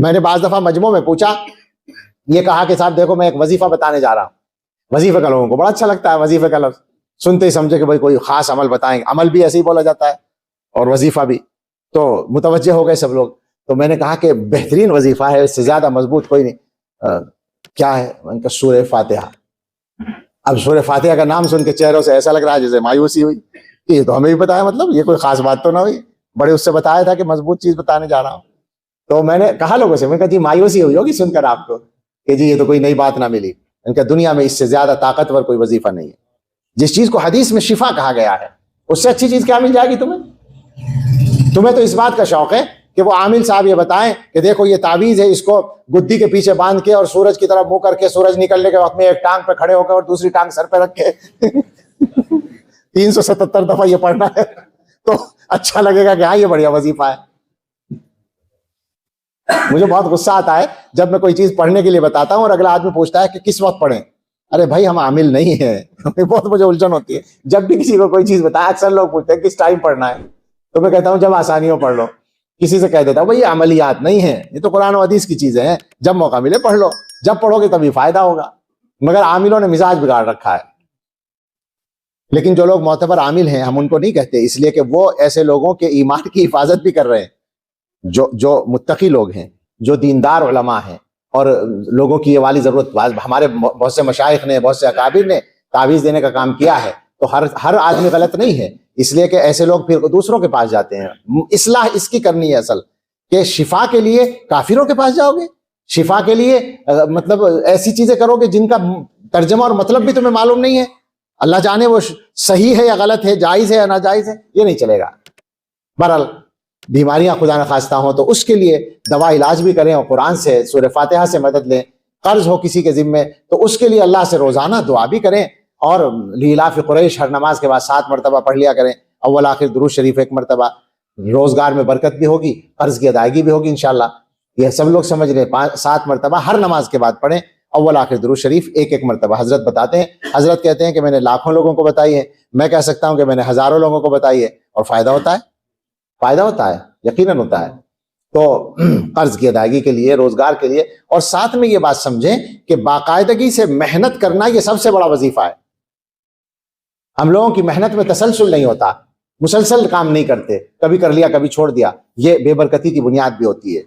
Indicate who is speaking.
Speaker 1: میں نے بعض دفعہ مجمع میں پوچھا، یہ کہا کہ صاحب دیکھو میں ایک وظیفہ بتانے جا رہا ہوں. وظیفے کا لوگوں کو بڑا اچھا لگتا ہے، وظیفے کا لفظ سنتے ہی سمجھے کہ بھائی کوئی خاص عمل بتائیں. عمل بھی ایسے ہی بولا جاتا ہے اور وظیفہ بھی، تو متوجہ ہو گئے سب لوگ. تو میں نے کہا کہ بہترین وظیفہ ہے، اس سے زیادہ مضبوط کوئی نہیں. کیا ہے؟ ان کا سورہ فاتحہ. اب سورہ فاتحہ کا نام سن کے چہروں سے ایسا لگ رہا ہے جیسے مایوسی ہوئی کہ یہ تو ہمیں بھی بتایا، مطلب یہ کوئی خاص بات تو نہ ہوئی، بڑے اس سے بتایا تھا کہ مضبوط چیز بتانے جا رہا ہوں. تو میں نے کہا لوگوں سے، میں نے کہا جی مایوسی ہوئی ہوگی سن کر آپ کو کہ جی یہ تو کوئی نئی بات نہ ملی. ان کا دنیا میں اس سے زیادہ طاقتور کوئی وظیفہ نہیں ہے. جس چیز کو حدیث میں شفا کہا گیا ہے اس سے اچھی چیز کیا مل جائے گی تمہیں؟ تمہیں تو اس بات کا شوق ہے کہ وہ عامل صاحب یہ بتائیں کہ دیکھو یہ تعویذ ہے، اس کو گدی کے پیچھے باندھ کے اور سورج کی طرف منہ کر کے سورج نکلنے کے وقت میں ایک ٹانگ پہ کھڑے ہو کے اور دوسری ٹانگ سر پہ رکھ کے 377 دفعہ یہ پڑھنا ہے تو اچھا لگے گا کہ ہاں یہ بڑھیا وظیفہ ہے. مجھے بہت غصہ آتا ہے جب میں کوئی چیز پڑھنے کے لیے بتاتا ہوں اور اگلا آدمی پوچھتا ہے کہ کس وقت پڑھیں. ارے بھائی ہم عامل نہیں ہیں. بہت مجھے الجھن ہوتی ہے جب بھی کسی کو کوئی چیز بتایا. اکثر لوگ پوچھتے ہیں کس ٹائم پڑھنا ہے، تو میں کہتا ہوں جب آسانیوں پڑھ لو. کسی سے کہہ دیتا ہوں بھائی یہ عملیات نہیں ہیں، یہ تو قرآن و حدیث کی چیزیں ہیں، جب موقع ملے پڑھ لو، جب پڑھو گے تبھی فائدہ ہوگا. مگر عاملوں نے مزاج بگاڑ رکھا ہے. لیکن جو لوگ معتبر عامل ہیں ہم ان کو نہیں کہتے، اس لیے کہ وہ ایسے لوگوں کے ایمان کی حفاظت بھی کر رہے ہیں جو متقی لوگ ہیں، جو دیندار علماء ہیں، اور لوگوں کی یہ والی ضرورت. ہمارے بہت سے مشائخ نے، بہت سے اکابر نے تعویذ دینے کا کام کیا ہے. تو ہر آدمی غلط نہیں ہے، اس لیے کہ ایسے لوگ پھر دوسروں کے پاس جاتے ہیں. اصلاح اس کی کرنی ہے اصل، کہ شفا کے لیے کافروں کے پاس جاؤ گے، شفا کے لیے مطلب ایسی چیزیں کرو گے جن کا ترجمہ اور مطلب بھی تمہیں معلوم نہیں ہے. اللہ جانے وہ صحیح ہے یا غلط ہے، جائز ہے یا ناجائز ہے، یہ نہیں چلے گا. بہرحال بیماریاں خدا نخواستہ ہوں تو اس کے لیے دوا علاج بھی کریں اور قرآن سے سورہ فاتحہ سے مدد لیں. قرض ہو کسی کے ذمے تو اس کے لیے اللہ سے روزانہ دعا بھی کریں، اور لیلاف قریش ہر نماز کے بعد 7 مرتبہ پڑھ لیا کریں. اول آخر درود شریف 1 مرتبہ. روزگار میں برکت بھی ہوگی، قرض کی ادائیگی بھی ہوگی انشاءاللہ. یہ سب لوگ سمجھ لیں. 7 مرتبہ ہر نماز کے بعد پڑھیں. اول آخر درود شریف 1 مرتبہ. حضرت بتاتے ہیں، حضرت کہتے ہیں کہ میں نے لاکھوں لوگوں کو بتائی ہے. میں کہہ سکتا ہوں کہ میں نے ہزاروں لوگوں کو بتائی ہے. اور فائدہ ہوتا ہے، فائدہ ہوتا ہے، یقیناً ہوتا ہے. تو قرض کی ادائیگی کے لیے، روزگار کے لیے. اور ساتھ میں یہ بات سمجھیں کہ باقاعدگی سے محنت کرنا یہ سب سے بڑا وظیفہ ہے. ہم لوگوں کی محنت میں تسلسل نہیں ہوتا، مسلسل کام نہیں کرتے، کبھی کر لیا کبھی چھوڑ دیا. یہ بے برکتی کی بنیاد بھی ہوتی ہے.